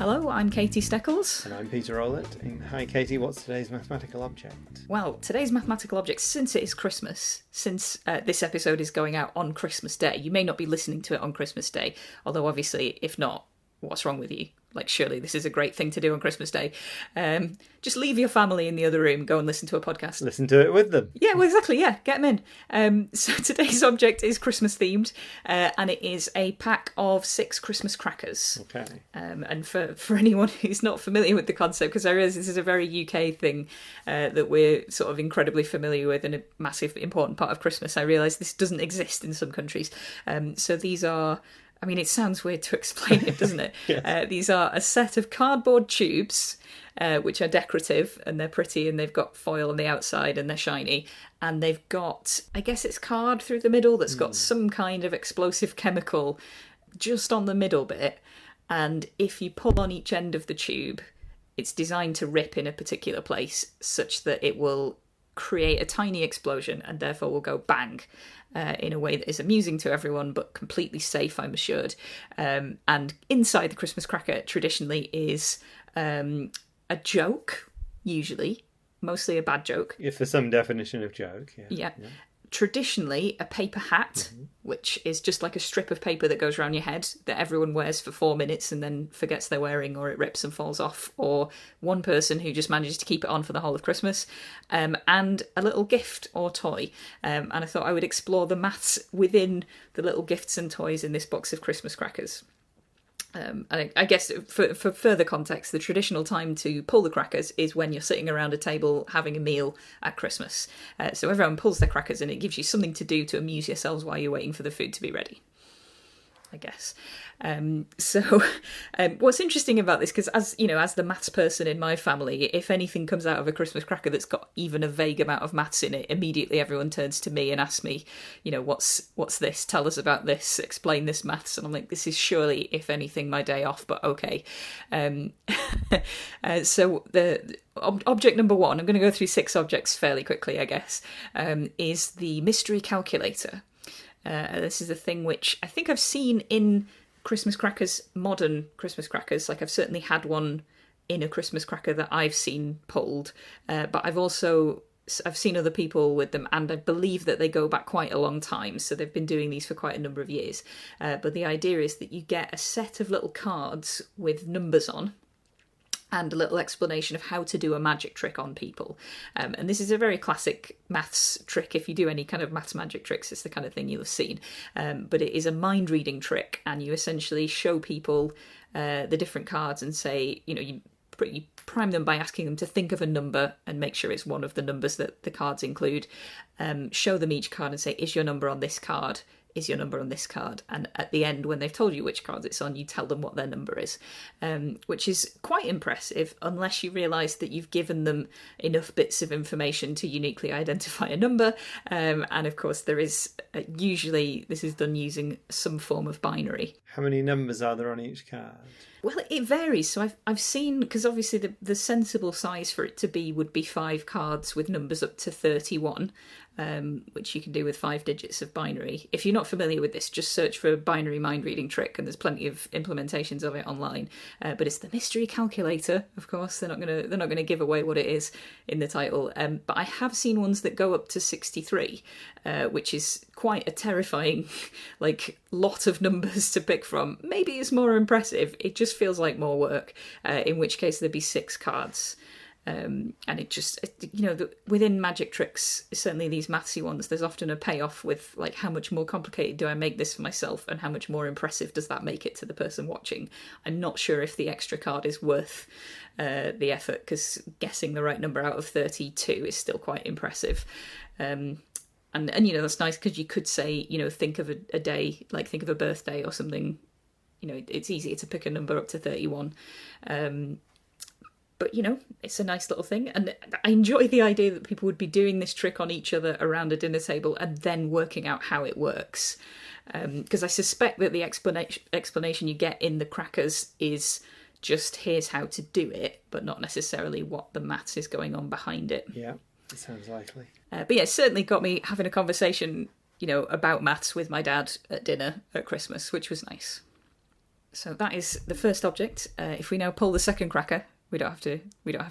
Hello, I'm Katie Steckles. And I'm Peter Rowlett. And hi Katie, what's today's mathematical object? Well, today's mathematical object, since it is Christmas, since this episode is going out on Christmas Day, you may not be listening to it on Christmas Day, although obviously, if not, what's wrong with you? Like, surely this is a great thing to do on Christmas Day. Just leave your family in the other room, go and listen to a podcast. Listen to it with them. Yeah, well, exactly, yeah, get them in. So today's object is Christmas themed, and it is a pack of 6 Christmas crackers. Okay. And for anyone who's not familiar with the concept, because I realise this is a very UK thing that we're sort of incredibly familiar with and a massive important part of Christmas, I realise this doesn't exist in some countries. So these are... I mean, it sounds weird to explain it, doesn't it? Yes. These are a set of cardboard tubes, which are decorative, and they're pretty, and they've got foil on the outside, and they're shiny. And they've got, I guess it's card through the middle that's got some kind of explosive chemical just on the middle bit. And if you pull on each end of the tube, it's designed to rip in a particular place such that it will create a tiny explosion and therefore will go bang. In a way that is amusing to everyone, but completely safe, I'm assured. And inside the Christmas cracker, traditionally, is a joke, usually. Mostly a bad joke. If there's some definition of joke, yeah. Traditionally, a paper hat, which is just like a strip of paper that goes around your head that everyone wears for 4 minutes and then forgets they're wearing, or it rips and falls off, or one person who just manages to keep it on for the whole of Christmas, and a little gift or toy. And I thought I would explore the maths within the little gifts and toys in this box of Christmas crackers. I guess for further context, the traditional time to pull the crackers is when you're sitting around a table having a meal at Christmas. So everyone pulls their crackers and it gives you something to do to amuse yourselves while you're waiting for the food to be ready, I guess. What's interesting about this, because as the maths person in my family, if anything comes out of a Christmas cracker that's got even a vague amount of maths in it, immediately everyone turns to me and asks me, what's this? Tell us about this. Explain this maths. And I'm like, this is surely, if anything, my day off, but okay. So the object number 1, I'm going to go through 6 objects fairly quickly, I guess, is the mystery calculator. This is a thing which I think I've seen in Christmas crackers, modern Christmas crackers. Like, I've certainly had one in a Christmas cracker that I've seen pulled, but I've seen other people with them, and I believe that they go back quite a long time, so they've been doing these for quite a number of years. But the idea is that you get a set of little cards with numbers on, and a little explanation of how to do a magic trick on people. And this is a very classic maths trick. If you do any kind of maths magic tricks, it's the kind of thing you'll have seen. But it is a mind-reading trick, and you essentially show people the different cards and say, you prime them by asking them to think of a number and make sure it's one of the numbers that the cards include. Show them each card and say, is your number on this card? Is your number on this card? And at the end, when they've told you which card it's on, you tell them what their number is, which is quite impressive, unless you realise that you've given them enough bits of information to uniquely identify a number. And of course, there is usually this is done using some form of binary. How many numbers are there on each card? Well, it varies. So I've seen, because obviously the sensible size for it to be would be 5 cards with numbers up to 31, which you can do with 5 digits of binary. If you're not familiar with this, just search for a binary mind reading trick, and there's plenty of implementations of it online. But it's the mystery calculator, of course. They're not gonna give away what it is in the title. But I have seen ones that go up to 63, which is quite a terrifying, lot of numbers to pick from. Maybe it's more impressive. It just feels like more work. In which case there'd be 6 cards. And it just, within magic tricks, certainly these mathsy ones, there's often a payoff with how much more complicated do I make this for myself, and how much more impressive does that make it to the person watching. I'm not sure if the extra card is worth the effort, because guessing the right number out of 32 is still quite impressive. And that's nice, because you could say, think of a day, think of a birthday or something. It's easier to pick a number up to 31. But, it's a nice little thing. And I enjoy the idea that people would be doing this trick on each other around a dinner table and then working out how it works. Because I suspect that the explanation you get in the crackers is just here's how to do it, but not necessarily what the maths is going on behind it. Yeah, it sounds likely. But yeah, it certainly got me having a conversation, about maths with my dad at dinner at Christmas, which was nice. So that is the first object. If we now pull the second cracker, we don't have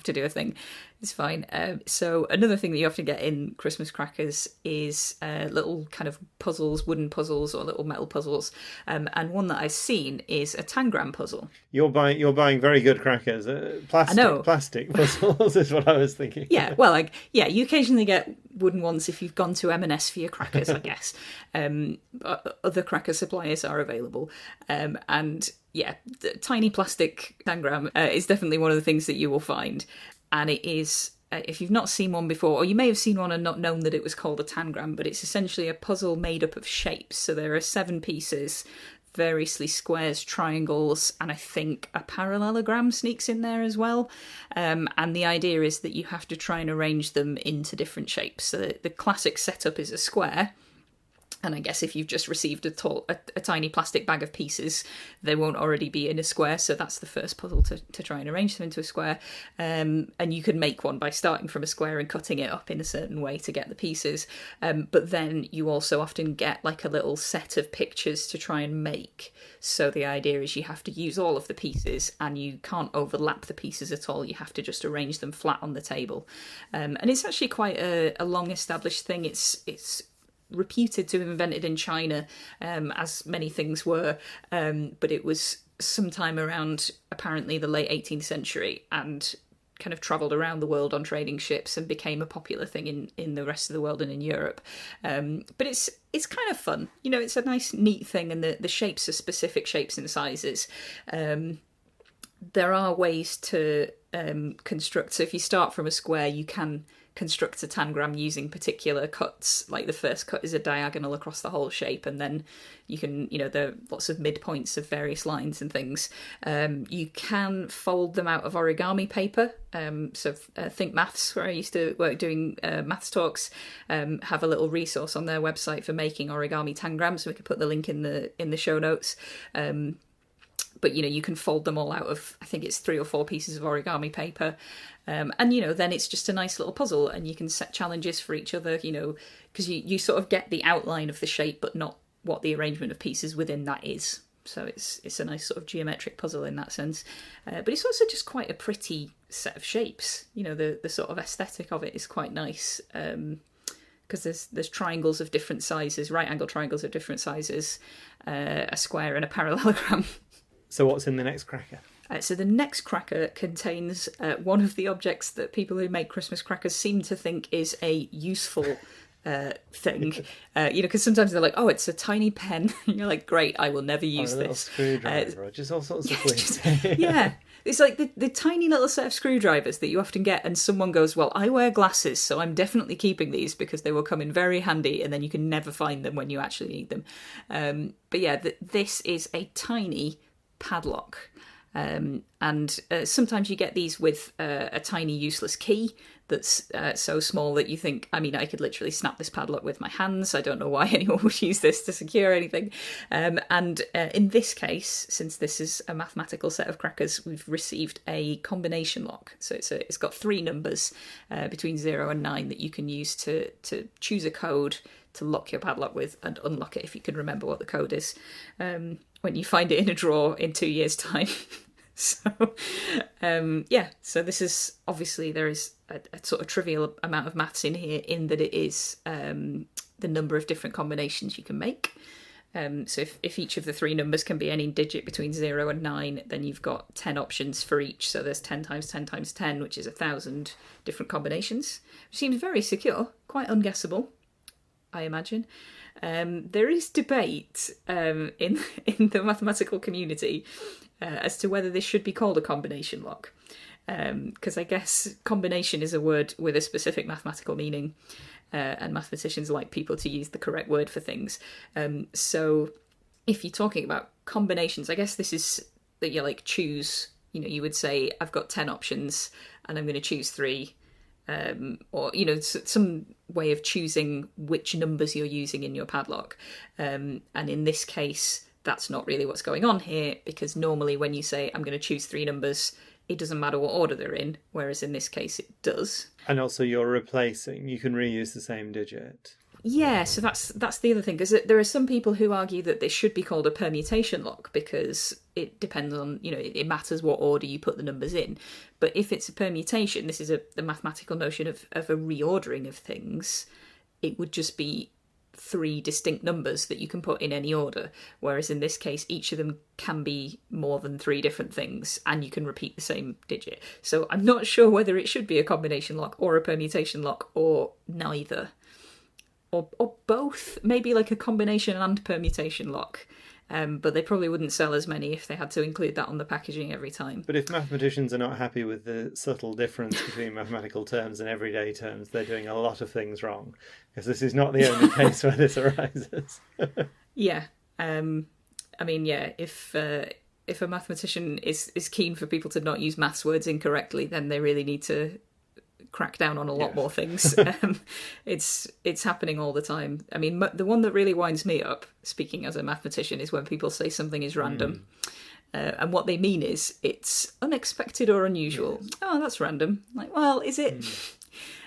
to do a thing. It's fine. So another thing that you often get in Christmas crackers is little kind of puzzles, wooden puzzles or little metal puzzles. And one that I've seen is a tangram puzzle. You're buying very good crackers. Plastic puzzles is what I was thinking. Yeah, well, you occasionally get wooden ones if you've gone to M&S for your crackers, I guess. Other cracker suppliers are available, and yeah, the tiny plastic tangram is definitely one of the things that you will find. And it is, if you've not seen one before, or you may have seen one and not known that it was called a tangram, but it's essentially a puzzle made up of shapes. So there are 7 pieces, variously squares, triangles, and I think a parallelogram sneaks in there as well. And the idea is that you have to try and arrange them into different shapes. So the classic setup is a square. And I guess if you've just received a tiny plastic bag of pieces, they won't already be in a square. So that's the first puzzle to try and arrange them into a square. And you can make one by starting from a square and cutting it up in a certain way to get the pieces. But then you also often get like a little set of pictures to try and make. So the idea is you have to use all of the pieces and you can't overlap the pieces at all. You have to just arrange them flat on the table. And it's actually quite a long established thing. It's reputed to have invented in China, as many things were, but it was sometime around apparently the late 18th century and kind of travelled around the world on trading ships and became a popular thing in the rest of the world and in Europe. But it's kind of fun. It's a nice, neat thing, and the shapes are specific shapes and sizes. There are ways to construct. So if you start from a square, you can construct a tangram using particular cuts. Like the first cut is a diagonal across the whole shape, and then you can, there are lots of midpoints of various lines and things. You can fold them out of origami paper. So Think Maths, where I used to work doing maths talks, have a little resource on their website for making origami tangrams. So we could put the link in the show notes. But, you can fold them all out of, I think it's 3 or 4 pieces of origami paper. And, then it's just a nice little puzzle, and you can set challenges for each other, because you sort of get the outline of the shape, but not what the arrangement of pieces within that is. So it's a nice sort of geometric puzzle in that sense. But it's also just quite a pretty set of shapes. The sort of aesthetic of it is quite nice. Because there's triangles of different sizes, right angle triangles of different sizes, a square and a parallelogram. So what's in the next cracker? So the next cracker contains one of the objects that people who make Christmas crackers seem to think is a useful thing. Because sometimes they're like, oh, it's a tiny pen. And you're like, great, I will never use a little this. Screwdriver, just all sorts of things. Yeah. It's like the tiny little set of screwdrivers that you often get, and someone goes, well, I wear glasses, so I'm definitely keeping these because they will come in very handy, and then you can never find them when you actually need them. But yeah, this is a tiny padlock. And sometimes you get these with a tiny useless key that's so small that you think, I could literally snap this padlock with my hands. I don't know why anyone would use this to secure anything. And in this case, since this is a mathematical set of crackers, we've received a combination lock. So it's got 3 numbers between 0 and 9 that you can use to choose a code to lock your padlock with and unlock it if you can remember what the code is. When you find it in a drawer in 2 years' time. So this is, obviously there is a sort of trivial amount of maths in here, in that it is the number of different combinations you can make. So if each of the 3 numbers can be any digit between 0 and 9, then you've got 10 options for each. So there's 10 times 10 times 10, which is 1,000 different combinations. Which seems very secure, quite unguessable, I imagine. There is debate in the mathematical community as to whether this should be called a combination lock. Because I guess combination is a word with a specific mathematical meaning, and mathematicians like people to use the correct word for things. So if you're talking about combinations, I guess this is that you choose, you would say, I've got 10 options and I'm going to choose 3. Or some way of choosing which numbers you're using in your padlock. And in this case, that's not really what's going on here, because normally when you say, I'm going to choose 3 numbers, it doesn't matter what order they're in, whereas in this case it does. And also you're replacing, you can reuse the same digit. Yeah, so that's the other thing, because there are some people who argue that this should be called a permutation lock because it depends on, it matters what order you put the numbers in. But if it's a permutation, this is the mathematical notion of a reordering of things, it would just be 3 distinct numbers that you can put in any order. Whereas in this case, each of them can be more than 3 different things and you can repeat the same digit. So I'm not sure whether it should be a combination lock or a permutation lock or neither. Or both, maybe like a combination and permutation lock. But they probably wouldn't sell as many if they had to include that on the packaging every time. But if mathematicians are not happy with the subtle difference between mathematical terms and everyday terms, they're doing a lot of things wrong. Because this is not the only case where this arises. Yeah. If a mathematician is keen for people to not use maths words incorrectly, then they really need to crack down on a lot more things. It's happening all the time. I mean, the one that really winds me up, speaking as a mathematician, is when people say something is random. And what they mean is it's unexpected or unusual. Yes. Oh, that's random. Like, well, is it?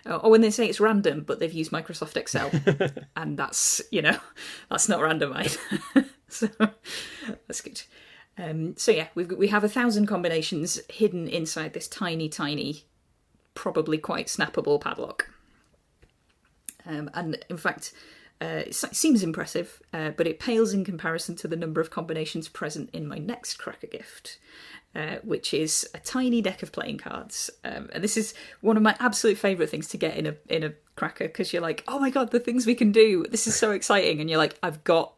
Or when they say it's random, but they've used Microsoft Excel. And that's not random either. So that's good. We have 1,000 combinations hidden inside this tiny, probably quite snappable padlock. And in fact, it seems impressive, but it pales in comparison to the number of combinations present in my next Cracker gift, which is a tiny deck of playing cards. And this is one of my absolute favourite things to get in a Cracker, because you're like, oh my god, the things we can do! This is so exciting! And you're like, I've got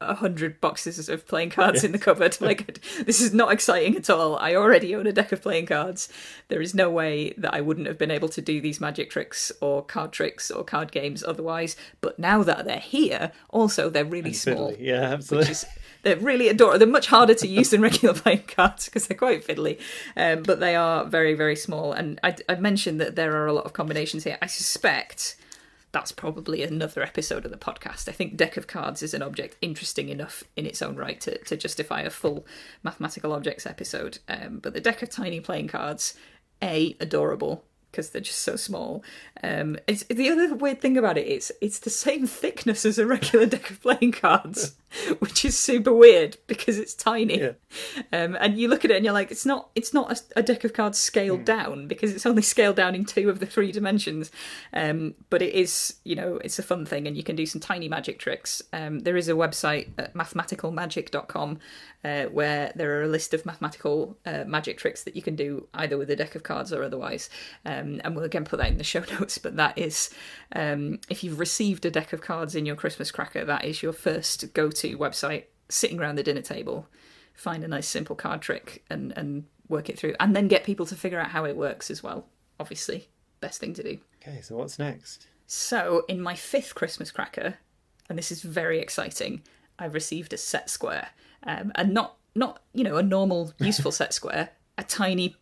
100 boxes of playing cards in the cupboard. Like, this is not exciting at all. I already own a deck of playing cards. There is no way that I wouldn't have been able to do these magic tricks or card games otherwise. But now that they're here, also they're really small. Fiddly. Yeah, absolutely. They're really adorable. They're much harder to use than regular playing cards because they're quite fiddly. But they are very, very small. And I mentioned that there are a lot of combinations here. I suspect that's probably another episode of the podcast. I think deck of cards is an object interesting enough in its own right to justify a full mathematical objects episode. But the deck of tiny playing cards, adorable, because they're just so small. It's the other weird thing about it is it's the same thickness as a regular deck of playing cards, which is super weird because it's tiny. Yeah. And you look at it and you're like, it's not a deck of cards scaled down, because it's only scaled down in 2 of the 3 dimensions. But it is, it's a fun thing, and you can do some tiny magic tricks. There is a website at mathematicalmagic.com where there are a list of mathematical magic tricks that you can do either with a deck of cards or otherwise. And we'll again put that in the show notes, but that is, if you've received a deck of cards in your Christmas Cracker, that is your first go-to website. Sitting around the dinner table, find a nice simple card trick and work it through, and then get people to figure out how it works as well. Obviously, best thing to do. Okay, so what's next? So in my 5th Christmas Cracker, and this is very exciting, I've received a set square, and not a normal useful set square. A tiny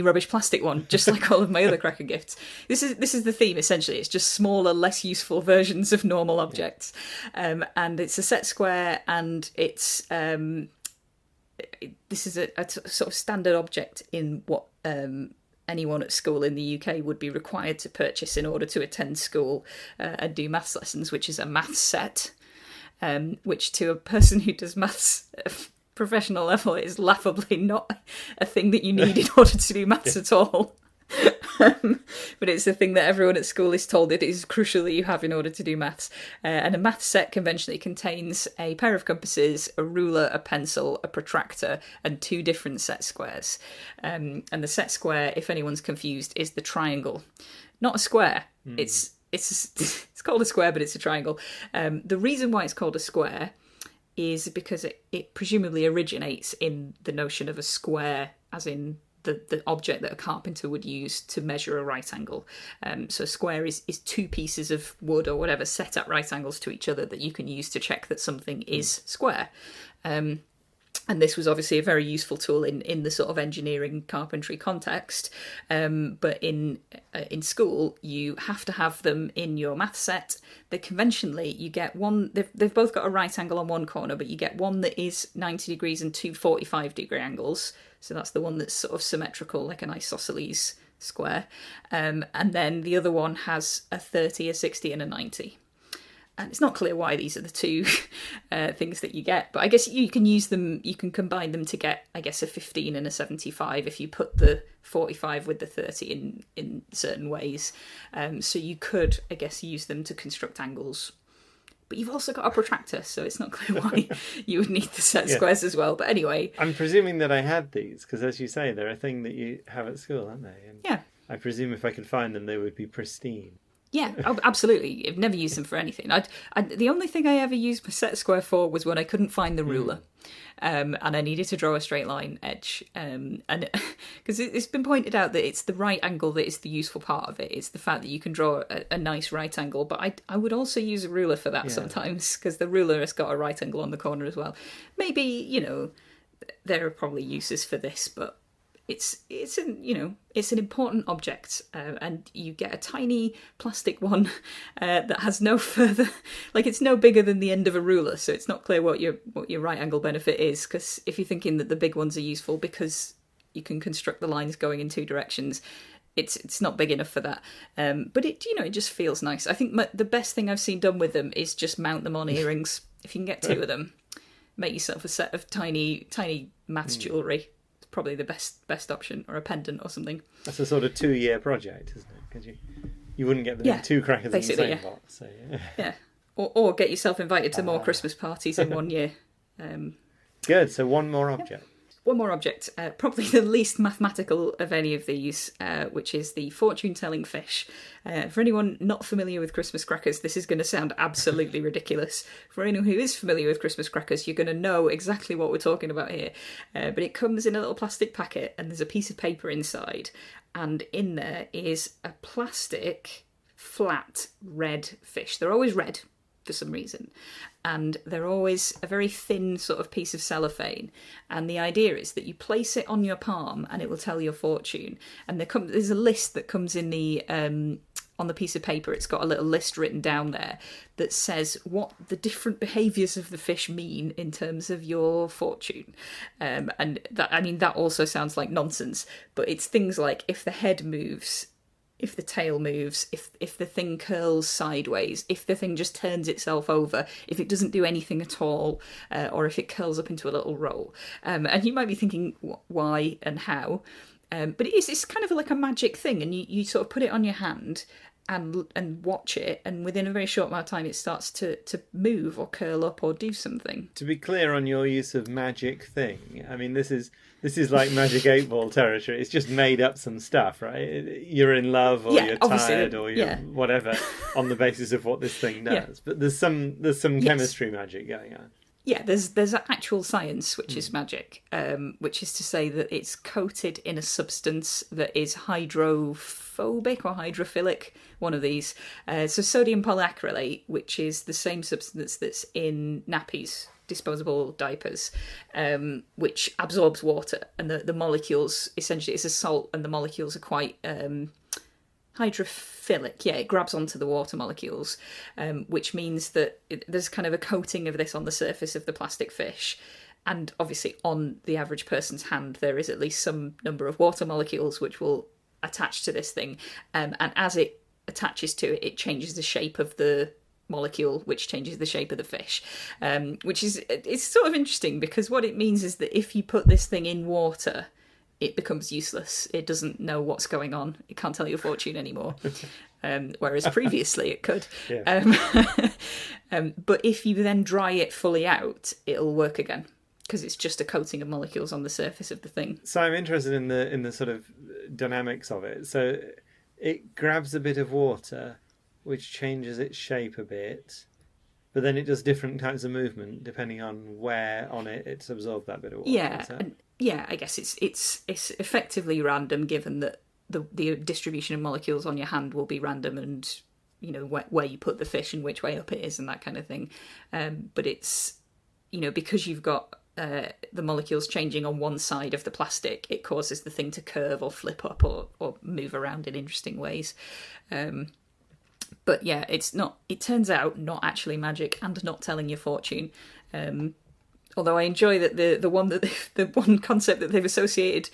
rubbish plastic one, just like all of my other Cracker gifts. This is the theme, essentially. It's just smaller, less useful versions of normal objects. And it's a set square, and it's this is a sort of standard object in what anyone at school in the UK would be required to purchase in order to attend school and do maths lessons, which is a maths set, which to a person who does maths professional level is laughably not a thing that you need in order to do maths at all. But it's the thing that everyone at school is told it is crucial that you have in order to do maths. And a maths set conventionally contains a pair of compasses, a ruler, a pencil, a protractor, and 2 different set squares. And the set square, if anyone's confused, is the triangle, not a square. It's called a square, but it's a triangle. The reason why it's called a square is because it presumably originates in the notion of a square, as in the object that a carpenter would use to measure a right angle. So a square is 2 pieces of wood or whatever set at right angles to each other that you can use to check that something is square. And this was obviously a very useful tool in the sort of engineering carpentry context. But in school, you have to have them in your math set. They conventionally, you get one, they've both got a right angle on one corner, but you get one that is 90 degrees and 2 45-degree angles. So that's the one that's sort of symmetrical, like an isosceles square. And then the other one has a 30, a 60, and a 90. And it's not clear why these are the two things that you get, but I guess you can use them, you can combine them to get, I guess, a 15 and a 75 if you put the 45 with the 30 in certain ways. So you could, I guess, use them to construct angles. But you've also got a protractor, so it's not clear why you would need the set squares as well. But anyway. I'm presuming that I had these, because as you say, they're a thing that you have at school, aren't they? And yeah. I presume if I could find them, they would be pristine. Yeah, absolutely. I've never used them for anything. The only thing I ever used my set square for was when I couldn't find the ruler, and I needed to draw a straight line edge. And because it's been pointed out that it's the right angle that is the useful part of it. It's the fact that you can draw a nice right angle. But I would also use a ruler for that sometimes, because the ruler has got a right angle on the corner as well. Maybe, there are probably uses for this, but it's an important object, and you get a tiny plastic one that has no further, it's no bigger than the end of a ruler, so it's not clear what your right angle benefit is. Because if you're thinking that the big ones are useful because you can construct the lines going in two directions, it's not big enough for that. But it just feels nice. I think the best thing I've seen done with them is just mount them on earrings. If you can get two of them, make yourself a set of tiny maths jewellery. Probably the best option, or a pendant or something. That's a sort of 2-year project, isn't it? Because you wouldn't get them in two crackers in the same box. So, yeah. Or get yourself invited to more Christmas parties in 1 year. Good. So one more object. One more object, probably the least mathematical of any of these, which is the fortune-telling fish. For anyone not familiar with Christmas crackers, this is going to sound absolutely ridiculous. For anyone who is familiar with Christmas crackers, you're going to know exactly what we're talking about here. But it comes in a little plastic packet, and there's a piece of paper inside, and in there is a plastic, flat, red fish. They're always red, for some reason, and they're always a very thin sort of piece of cellophane, and the idea is that you place it on your palm and it will tell your fortune. And there's a list that comes in the on the piece of paper. It's got a little list written down there that says what the different behaviours of the fish mean in terms of your fortune, and that also sounds like nonsense, but it's things like if the head moves, if the tail moves, if the thing curls sideways, if the thing just turns itself over, if it doesn't do anything at all, or if it curls up into a little roll. And you might be thinking why and how, but it's kind of like a magic thing, and you sort of put it on your hand and watch it, and within a very short amount of time it starts to move or curl up or do something. To be clear on your use of magic thing, I mean, this is like Magic 8 Ball territory. It's just made up some stuff, right? You're in love, or you're tired, or you're whatever, on the basis of what this thing does. Yeah. But there's some chemistry magic going on. Yeah, there's actual science, which is magic, which is to say that it's coated in a substance that is hydrophobic or hydrophilic, one of these. So sodium polyacrylate, which is the same substance that's in nappies, disposable diapers, which absorbs water, and the molecules, essentially it's a salt, and the molecules are quite hydrophilic. Yeah, it grabs onto the water molecules, which means that there's kind of a coating of this on the surface of the plastic fish, and obviously on the average person's hand there is at least some number of water molecules which will attach to this thing, and as it attaches to it, it changes the shape of the molecule, which changes the shape of the fish, it's sort of interesting, because what it means is that if you put this thing in water, it becomes useless. It doesn't know what's going on. It can't tell your fortune anymore. Whereas previously it could. Yeah. But if you then dry it fully out, it'll work again, because it's just a coating of molecules on the surface of the thing. So I'm interested in the sort of dynamics of it. So it grabs a bit of water, which changes its shape a bit, but then it does different types of movement depending on where on it it's absorbed that bit of water. Yeah, I guess it's effectively random, given that the distribution of molecules on your hand will be random, and where you put the fish and which way up it is and that kind of thing. But it's because you've got the molecules changing on one side of the plastic, it causes the thing to curve or flip up or move around in interesting ways. But yeah, it turns out not actually magic and not telling your fortune. Although I enjoy that the one concept that they've associated.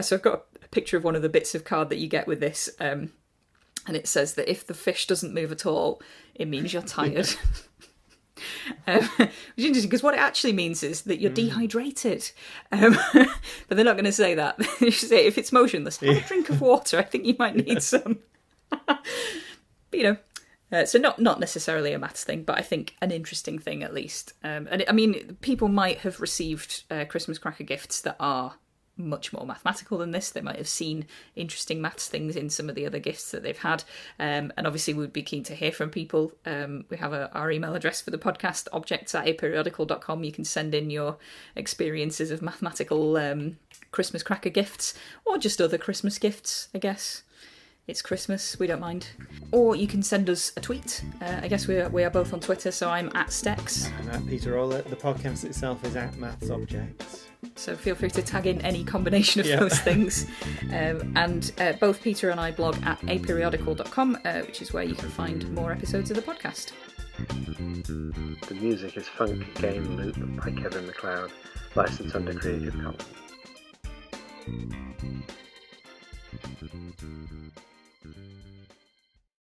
So I've got a picture of one of the bits of card that you get with this. And it says that if the fish doesn't move at all, it means you're tired. Which is interesting, because what it actually means is that you're dehydrated. But they're not going to say that. They should say, if it's motionless, have a drink of water. I think you might need some. But, so not necessarily a maths thing, but I think an interesting thing at least. And I mean, people might have received Christmas cracker gifts that are much more mathematical than this. They might have seen interesting maths things in some of the other gifts that they've had. And obviously we'd be keen to hear from people. We have our email address for the podcast, objects@aperiodical.com. You can send in your experiences of mathematical Christmas cracker gifts, or just other Christmas gifts, I guess. It's Christmas, we don't mind. Or you can send us a tweet. I guess we are both on Twitter, so I'm @Steckles. And at Peter Rowlett. The podcast itself is @MathsObjects. So feel free to tag in any combination of those things. And both Peter and I blog at aperiodical.com, which is where you can find more episodes of the podcast. The music is Funk Game Loop by Kevin MacLeod, licensed under Creative Commons.